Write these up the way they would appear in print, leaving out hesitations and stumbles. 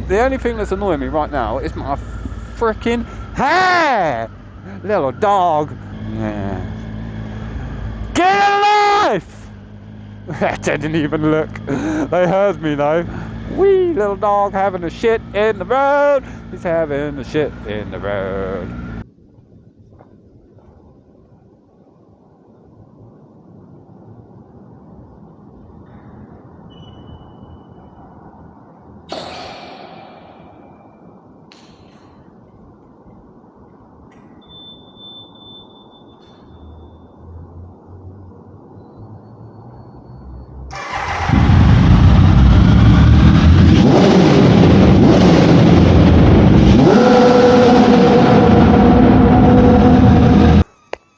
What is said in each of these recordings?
The only thing that's annoying me right now is my freaking hair! Little dog! Yeah. Get a life! They didn't even look. They heard me though. Wee little dog having a shit in the road. He's having a shit in the road.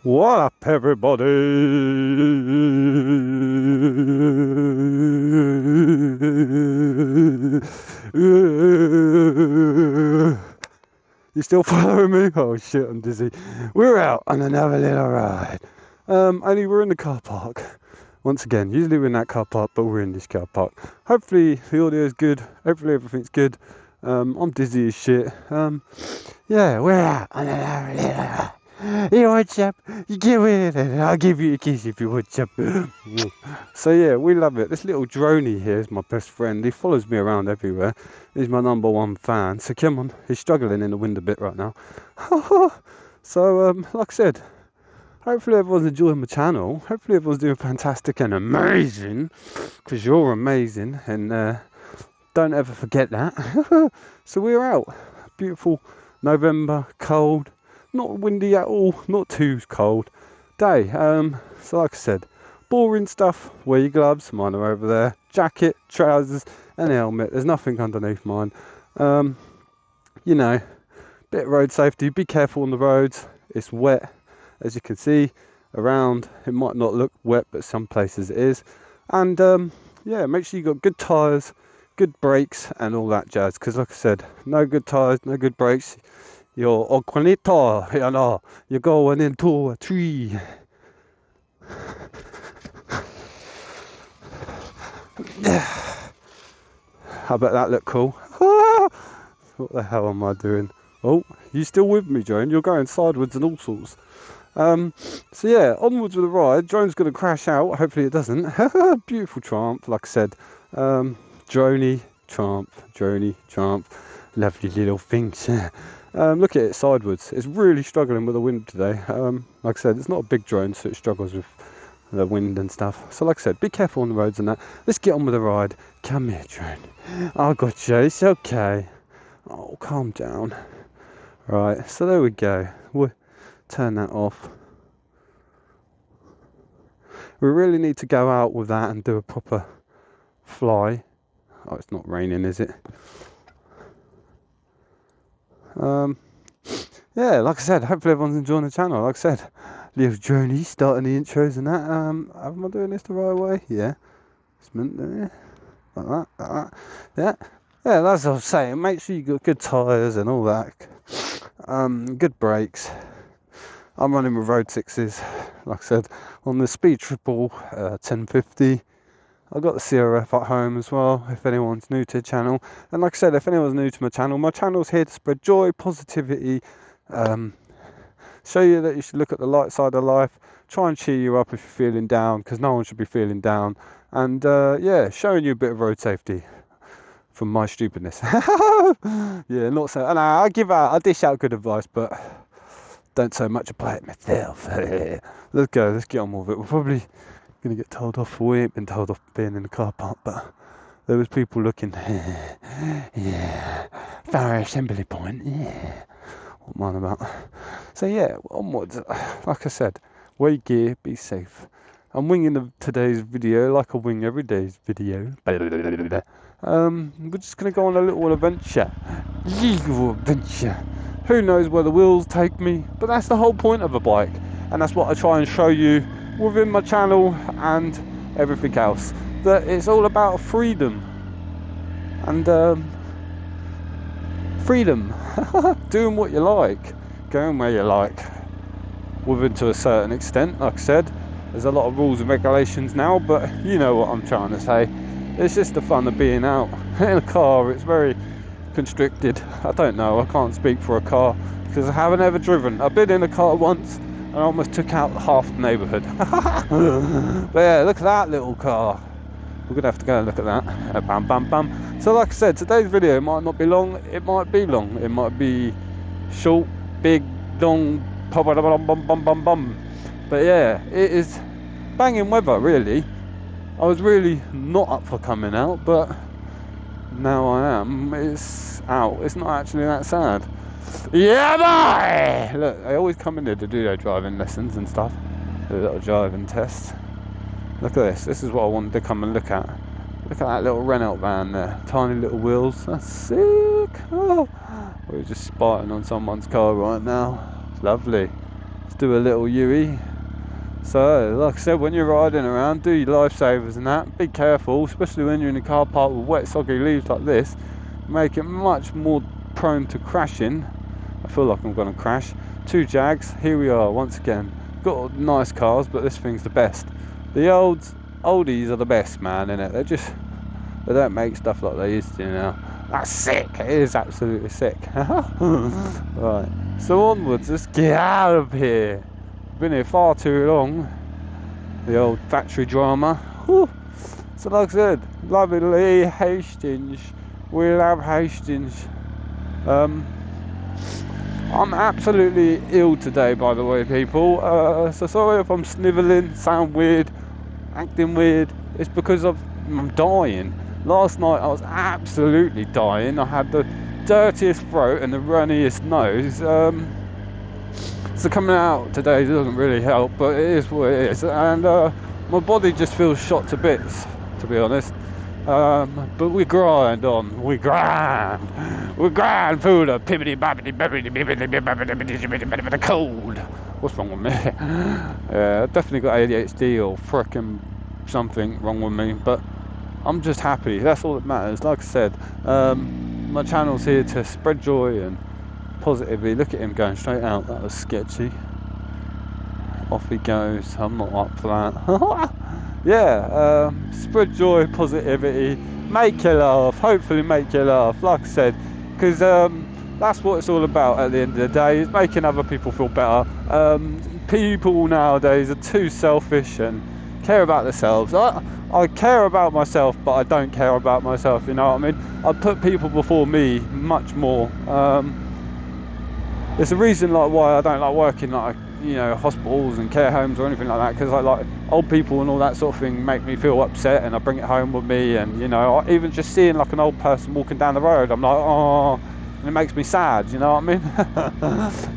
What up, everybody? You still following me? Oh shit, I'm dizzy. We're out on another little ride. Only we're in the car park. Once again, usually we're in that car park, but we're in this car park. Hopefully the audio is good. Hopefully everything's good. I'm dizzy as shit. Yeah, we're out on another little ride. You want chap? You get with it. I'll give you a kiss if you want chap. So yeah, we love it. This little droney here is my best friend. He follows me around everywhere. He's my #1 fan. So come on, he's struggling in the wind a bit right now. So like I said, hopefully everyone's enjoying my channel. Hopefully everyone's doing fantastic and amazing, because you're amazing, and don't ever forget that. So we're out. Beautiful November, cold. Not windy at all, not too cold day. So like I said, boring stuff. Wear your gloves, mine are over there. Jacket, trousers and helmet. There's nothing underneath mine. You know, bit of road safety. Be careful on the roads. It's wet, as you can see around. It might not look wet, but some places it is. And yeah, make sure you got good tyres, good brakes and all that jazz. Because like I said, no good tyres, no good brakes. You're oconito, you know, you're going into a tree. I bet that looked cool. What the hell am I doing? Oh, you still with me, Drone? You're going sideways and all sorts. So yeah, onwards with the ride. Drone's going to crash out. Hopefully it doesn't. Beautiful Triumph, like I said. Droney, Triumph. Lovely little things. Look at it sideways. It's really struggling with the wind today. Like I said, it's not a big drone, so it struggles with the wind and stuff. So like I said, be careful on the roads and that. Let's get on with the ride. Come here, drone. I got you. It's okay. Oh, calm down. Right, so there we go. We'll turn that off. We really need to go out with that and do a proper fly. Oh, it's not raining, is it? Yeah, like I said, hopefully everyone's enjoying the channel. Like I said, little journey, starting the intros and that. Am I doing this the right way? Yeah. It's meant there. Like that. Yeah. Yeah, that's what I was saying. Make sure you got good tyres and all that. Good brakes. I'm running with Road 6s, like I said, on the Speed Triple 1050. I've got the CRF at home as well, if anyone's new to the channel. And like I said, if anyone's new to my channel's here to spread joy, positivity, show you that you should look at the light side of life, try and cheer you up if you're feeling down, because no one should be feeling down. And yeah, showing you a bit of road safety from my stupidness. Yeah, not so, and I dish out good advice, but don't so much apply it myself. Let's go, let's get on with it. We're probably going to get told off. We ain't been told off being in the car park, but there was people looking. Yeah, Fire Assembly Point. Yeah, what am I about? So yeah, onwards. Like I said, wear gear, be safe. I'm winging today's video like I wing every day's video. We're just going to go on a little adventure. Who knows where the wheels take me, but that's the whole point of a bike, and that's what I try and show you within my channel and everything else, that it's all about freedom and freedom. Doing what you like, going where you like, within to a certain extent. Like I said, there's a lot of rules and regulations now, but you know what I'm trying to say. It's just the fun of being out in a car. It's very constricted. I don't know, I can't speak for a car because I haven't ever driven. I've been in a car once and I almost took out half the neighbourhood. But yeah, look at that little car. We're gonna have to go and look at that. Bam bam bam. So like I said, today's video might not be long, it might be long, it might be short, big, long, bum bum bum bum bum. But yeah, it is banging weather really. I was really not up for coming out, but now I am. It's out. It's not actually that sad. Yeah, boy! Look, I always come in here to do their driving lessons and stuff. Do a little driving test. Look at this. This is what I wanted to come and look at. Look at that little Renault van there. Tiny little wheels. That's sick. Oh. We're just spotting on someone's car right now. It's lovely. Let's do a little U-E. So, like I said, when you're riding around, do your lifesavers and that. Be careful, especially when you're in a car park with wet, soggy leaves like this. Make it much more prone to crashing. I feel like I'm going to crash. 2 Jags, here we are once again. Got nice cars, but this thing's the best. The oldies are the best, man, innit? They don't make stuff like they used to now. That's sick. It is absolutely sick. Right, so onwards, let's get out of here. Been here far too long. The old factory drama. Whew. So like I said, lovely Hastings. We love Hastings. I'm absolutely ill today, by the way, people. So sorry if I'm snivelling, sound weird, acting weird. It's because I'm dying. Last night I was absolutely dying. I had the dirtiest throat and the runniest nose. So coming out today doesn't really help, but it is what it is. And my body just feels shot to bits, to be honest. But we grind on. We grind through the pibbity babbity babbity babbity cold. What's wrong with me? Yeah, I definitely got ADHD or frickin' something wrong with me, but I'm just happy. That's all that matters. Like I said, my channel's here to spread joy and positively. Look at him going straight out. That was sketchy. Off he goes. I'm not up for that. Yeah, spread joy, positivity, make you laugh, hopefully make you laugh, like I said, because that's what it's all about at the end of the day, is making other people feel better. People nowadays are too selfish and care about themselves. I care about myself, but I don't care about myself, you know what I mean? I put people before me much more. There's a reason like why I don't like working like, you know, hospitals and care homes or anything like that, because I like old people and all that sort of thing make me feel upset, and I bring it home with me. And you know, even just seeing like an old person walking down the road, I'm like, oh, and it makes me sad, you know what I mean?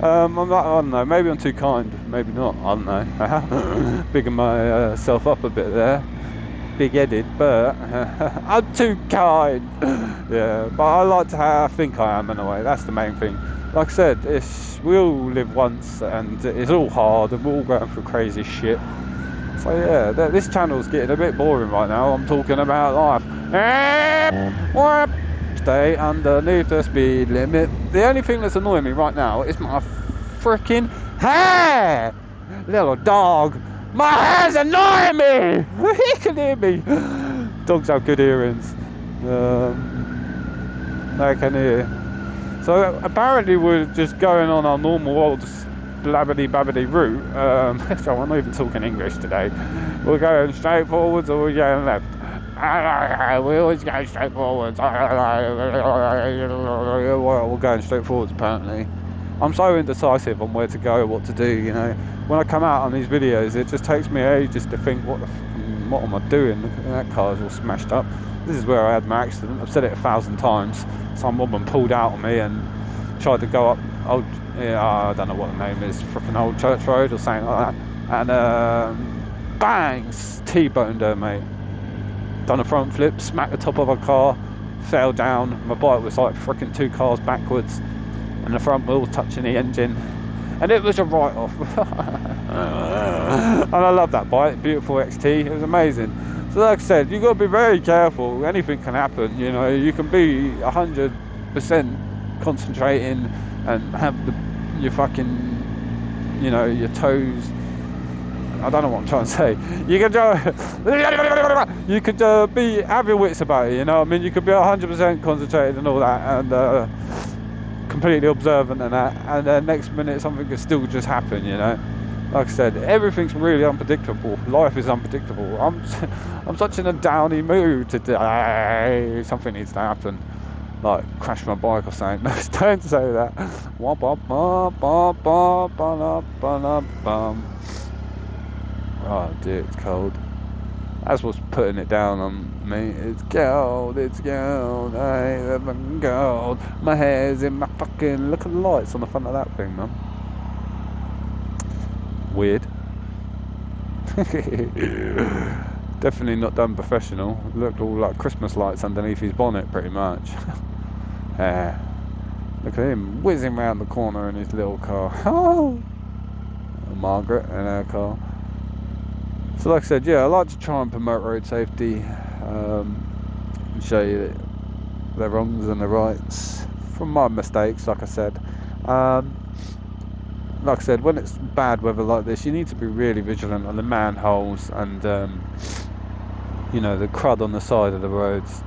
I'm like, I don't know, maybe I'm too kind, maybe not, I don't know. Bigging myself up a bit there, big-headed, but I'm too kind. Yeah, but I like to I think I am in a way, that's the main thing. Like I said, we all live once, and it's all hard, and we're all going through crazy shit. So yeah, this channel's getting a bit boring right now. I'm talking about life. Stay underneath the speed limit. The only thing that's annoying me right now is my freaking hair! Little dog. My hair's annoying me! He can hear me. Dogs have good hearings. They can hear. So apparently we're just going on our normal old blabbity babbity route. So I'm not even talking English today. We're going straight forwards or we're going left. We always go straight forwards. We're going straight forwards apparently. I'm so indecisive on where to go, what to do, you know. When I come out on these videos, it just takes me ages to think, what am I doing? Look at that, car's all smashed up. This is where I had my accident. I've said it 1,000 times. Some woman pulled out on me and tried to go up I don't know what the name is, freaking Old Church Road or something like that. And bang, T-boned her, mate. Done a front flip, smacked the top of her car, fell down. My bike was like freaking 2 cars backwards, and the front wheel was touching the engine, and it was a write-off. And I love that bike, beautiful XT. It was amazing. So like I said, you've got to be very careful. Anything can happen, you know. You can be 100% concentrating and have your fucking, you know, your toes I don't know what I'm trying to say. You could have your wits about it, you know what I mean? You could be 100% concentrated and all that, and completely observant and that, and then next minute something could still just happen, you know? Like I said, everything's really unpredictable. Life is unpredictable. I'm such in a downy mood today. Something needs to happen. Like crash my bike or something. No, don't say that. Oh dear, it's cold. That's what's putting it down on me. It's cold, I ain't living cold. My hair's in my fucking... Look at the lights on the front of that thing, man. Weird. Definitely not done professional. Looked all like Christmas lights underneath his bonnet, pretty much. Look at him whizzing round the corner in his little car. Oh, Margaret in her car. So like I said, yeah, I like to try and promote road safety, and show you the wrongs and the rights from my mistakes, like I said. Like I said, when it's bad weather like this, you need to be really vigilant on the manholes and you know, the crud on the side of the roads,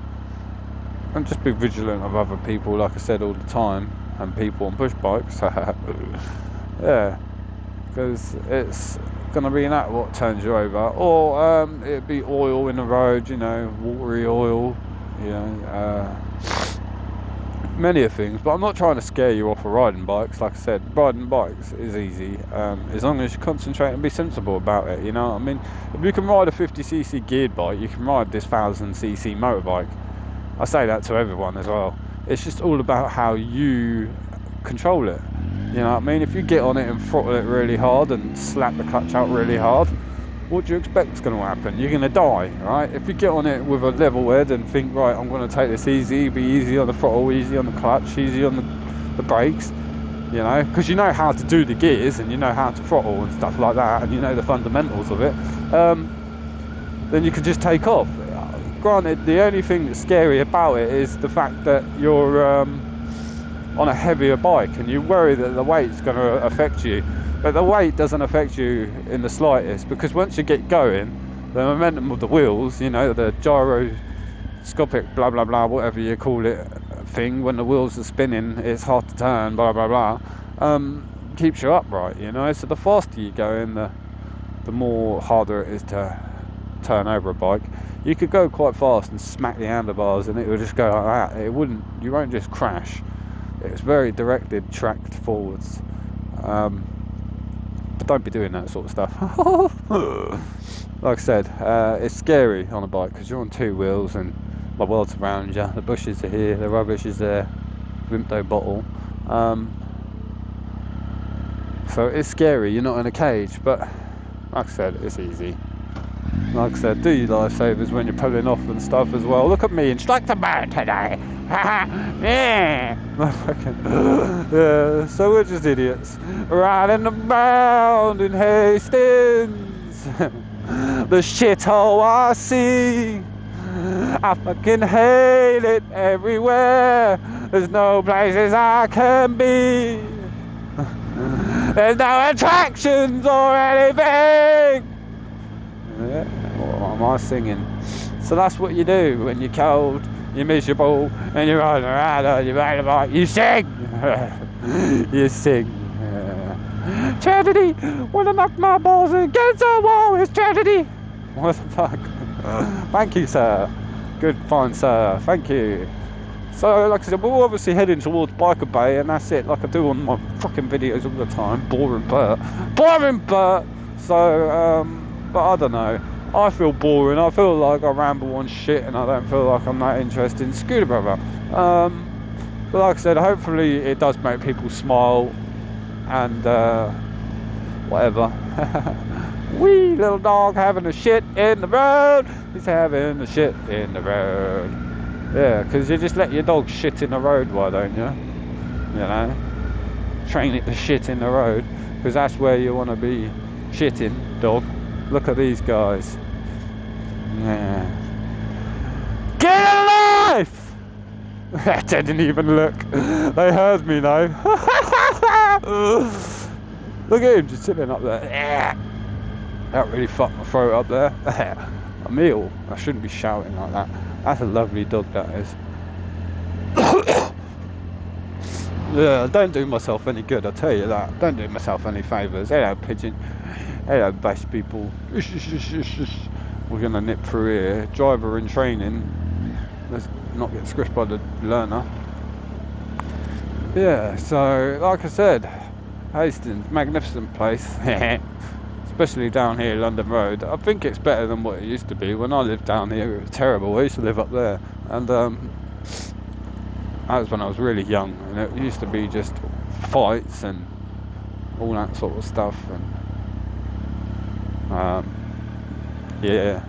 and just be vigilant of other people, like I said, all the time, and people on push bikes. Yeah, because it's gonna be that what turns you over, or it'd be oil in the road, you know, watery oil, you know, many of things. But I'm not trying to scare you off of riding bikes. Like I said, riding bikes is easy, as long as you concentrate and be sensible about it, you know what I mean? If you can ride a 50cc geared bike, you can ride this 1000cc motorbike. I say that to everyone as well. It's just all about how you control it, you know what I mean? If you get on it and throttle it really hard and slap the clutch out really hard, what do you expect is going to happen? You're going to die, right? If you get on it with a level head and think, right, I'm going to take this easy, be easy on the throttle, easy on the clutch, easy on the brakes, you know, because you know how to do the gears and you know how to throttle and stuff like that, and you know the fundamentals of it, then you can just take off. Granted, the only thing that's scary about it is the fact that you're on a heavier bike and you worry that the weight's going to affect you. But the weight doesn't affect you in the slightest, because once you get going, the momentum of the wheels, you know, the gyroscopic blah blah blah, whatever you call it, thing, when the wheels are spinning, it's hard to turn, blah blah blah, keeps you upright, you know. So the faster you go in, the more harder it is to turn over a bike. You could go quite fast and smack the handlebars and it would just go like that. You won't just crash. It's very directed, tracked forwards. But don't be doing that sort of stuff. Like I said, it's scary on a bike because you're on two wheels and the world's around you. The bushes are here, the rubbish is there, Vimto bottle. So it's scary, you're not in a cage, but like I said, it's easy. Like I said, do your lifesavers when you're pulling off and stuff as well. Look at me, instructor mode today. Yeah. Yeah. So we're just idiots riding around in Hastings. The shithole I see, I fucking hate it everywhere. There's no places I can be. There's no attractions or anything. Yeah, what am I singing? So that's what you do when you're cold, you're miserable, and you're riding around on your motorbike. You sing! You sing. Tragedy! Wanna knock my balls against the wall, it's tragedy! What the fuck? Thank you, sir. Good, fine, sir. Thank you. So, like I said, we're obviously heading towards Biker Bay, and that's it, like I do on my fucking videos all the time. Boring Bert. So, but I don't know. I feel boring. I feel like I ramble on shit, and I don't feel like I'm that interested in Scooter Brother. But like I said, hopefully it does make people smile, and whatever. Wee little dog having a shit in the road. He's having a shit in the road. Yeah, because you just let your dog shit in the road, why don't you? You know, train it to shit in the road, because that's where you want to be shitting, dog. Look at these guys. Yeah. Get a life! They didn't even look. They heard me though. Look at him just sitting up there. That really fucked my throat up there. A meal. I shouldn't be shouting like that. That's a lovely dog, that is. Yeah, I don't do myself any good, I'll tell you that. Don't do myself any favours. Hello, pigeon. Hello, bass people. We're going to nip through here. Driver in training. Let's not get squished by the learner. Yeah, so, like I said, Hastings, magnificent place. Especially down here, London Road. I think it's better than what it used to be. When I lived down here, it was terrible. I used to live up there. And, that was when I was really young. And it used to be just fights and all that sort of stuff. And, yeah.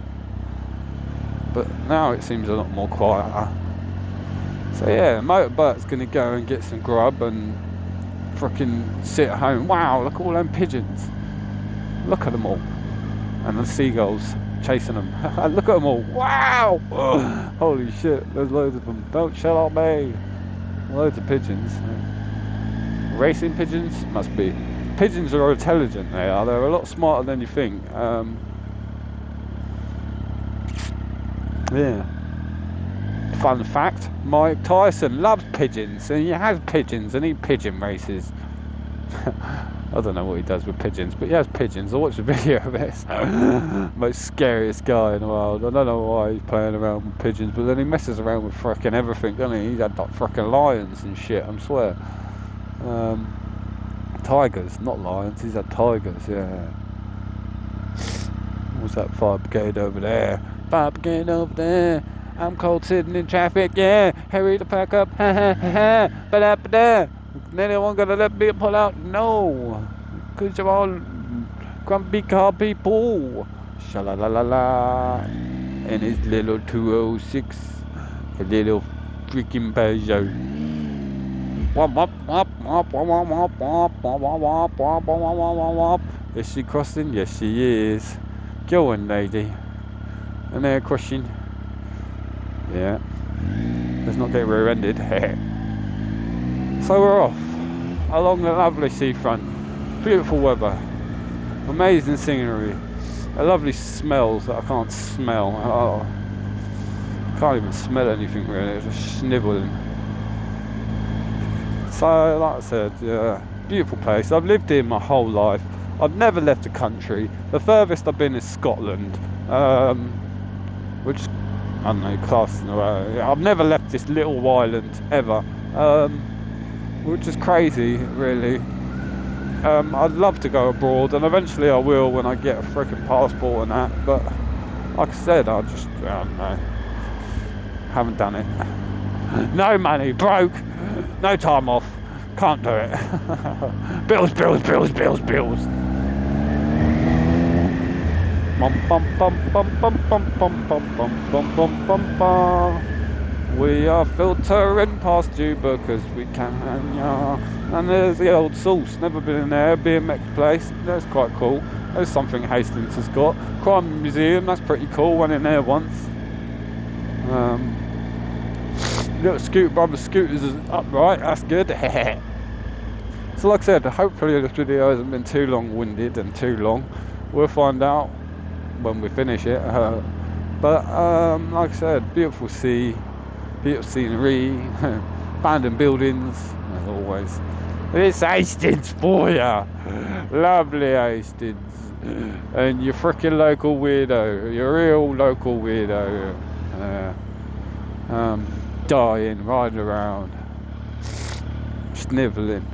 But now it seems a lot more quieter. So yeah, motorbike's gonna go and get some grub and frickin' sit at home. Wow, look at all them pigeons. Look at them all. And the seagulls chasing them. Look at them all. Wow! Holy shit, there's loads of them. Don't shut up, me. Loads of pigeons. Racing pigeons? Must be. Pigeons are intelligent, they are. They're a lot smarter than you think. Yeah. Fun fact, Mike Tyson loves pigeons, and he has pigeons, and he pigeon races. I don't know what he does with pigeons, but he has pigeons. I watched a video of this. Most scariest guy in the world. I don't know why he's playing around with pigeons, but then he messes around with frickin' everything, doesn't he? He's had like frickin' lions and shit, I swear. Tigers, not lions, he's had tigers, yeah. What's that fire brigade over there? Fire brigade over there. I'm cold sitting in traffic, yeah. Hurry to pack up, ha ha ha ha. Ba-da-ba-da. Anyone gonna let me pull out? No. Because you're all grumpy car people. Sha-la-la-la-la. And his little 206. A little freaking Peugeot. Wop, wop, wop, wop, wop, wop, wop, wop, wop, wop, wop, wop, wop. Is she crossing? Yes, she is. Go on, lady. And they're crossing. Yeah. Let's not get rear-ended. So we're off along the lovely seafront. Beautiful weather. Amazing scenery. Lovely smells that I can't smell. Oh, can't even smell anything really. It's just snivelling. So, like I said, yeah, beautiful place. I've lived here my whole life. I've never left the country. The furthest I've been is Scotland, which I don't know, class. I've never left this little island ever, which is crazy, really. I'd love to go abroad, and eventually I will when I get a freaking passport and that. But like I said, I don't know. Haven't done it. No money, broke. No time off. Can't do it. Bills. We are filtering past you because we can, yeah. And there's the old Sauce. Never been in there. BMX place. That's quite cool. There's something Hastings has got. Crime Museum. That's pretty cool. Went in there once. Little brother scooters is upright. That's good. So like I said, hopefully this video hasn't been too long-winded and too long. We'll find out when we finish it. But like I said, beautiful sea, beautiful scenery, abandoned buildings, as always. It's Hastings for ya. Lovely Hastings. And your freaking local weirdo, your real local weirdo. Dying, riding around, snivelling.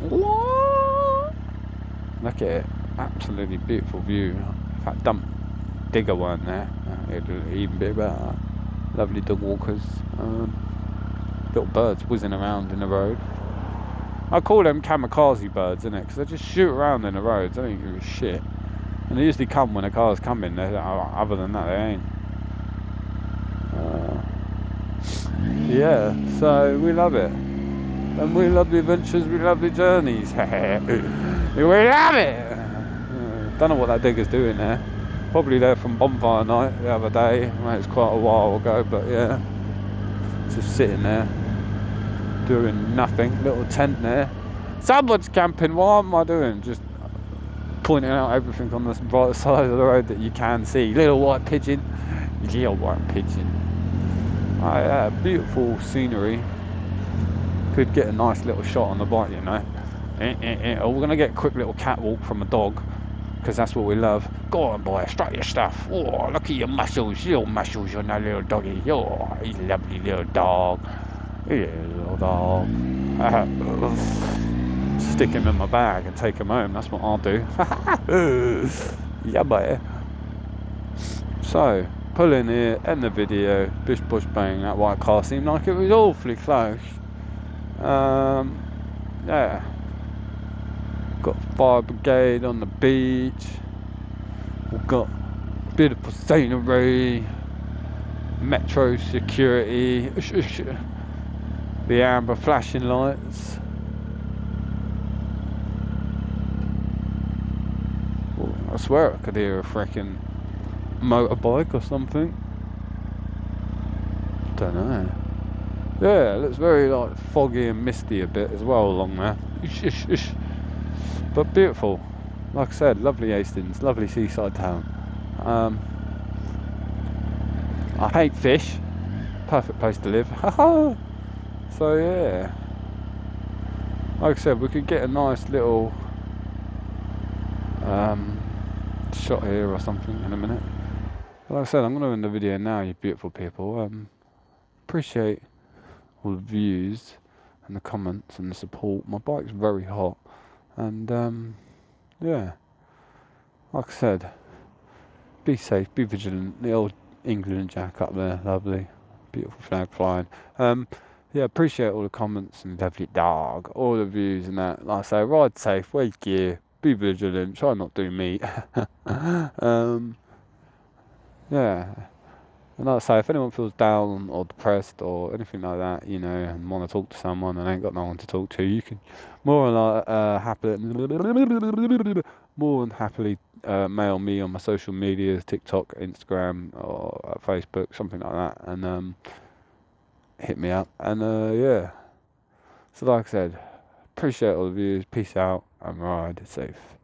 Look at it, absolutely beautiful view. In fact, dump digger weren't there. It'd even be better. Lovely dog walkers. Little birds whizzing around in the road. I call them kamikaze birds, innit? Because they just shoot around in the roads. They don't give a shit. And they usually come when the cars come in. Other than that, they ain't. Yeah, so we love it. And we love the adventures, we love the journeys. We love it! Don't know what that digger's doing there. Probably there from bonfire night the other day. Well, it was quite a while ago, but yeah. Just sitting there, doing nothing. Little tent there. Someone's camping, what am I doing? Just pointing out everything on the right side of the road that you can see. Little white pigeon. Little white pigeon. Oh yeah, beautiful scenery. Could get a nice little shot on the bike, you know. Oh, we're going to get a quick little catwalk from a dog, because that's what we love. Go on, boy, strut your stuff. Oh, look at your muscles on that little doggy. Oh, he's a lovely little dog. Yeah, little dog. Stick him in my bag and take him home. That's what I'll do. Yeah, boy. So, pull in here, end the video. Bish bush bang, that white car seemed like it was awfully close. Yeah. Got fire brigade on the beach. We've got beautiful scenery. Metro security. The amber flashing lights. I swear I could hear a freaking motorbike or something. Don't know. Yeah, it looks very like foggy and misty a bit as well along there. But beautiful. Like I said, lovely Hastings, lovely seaside town. I hate fish. Perfect place to live. So yeah. Like I said, we could get a nice little shot here or something in a minute. Like I said, I'm going to end the video now, you beautiful people. Appreciate all the views and the comments and the support. My bike's very hot, and yeah, like I said, be safe, be vigilant. The old England Jack up there, lovely, beautiful flag flying. Yeah, appreciate all the comments and lovely dog, all the views and that. Like I say, ride safe, wear gear, be vigilant, try not to do meat. Yeah. And like I say, if anyone feels down or depressed or anything like that, you know, and want to talk to someone and ain't got no one to talk to, you can more than happily mail me on my social medias, TikTok, Instagram, or Facebook, something like that, and hit me up. And yeah, so like I said, appreciate all the views, peace out, and ride safe.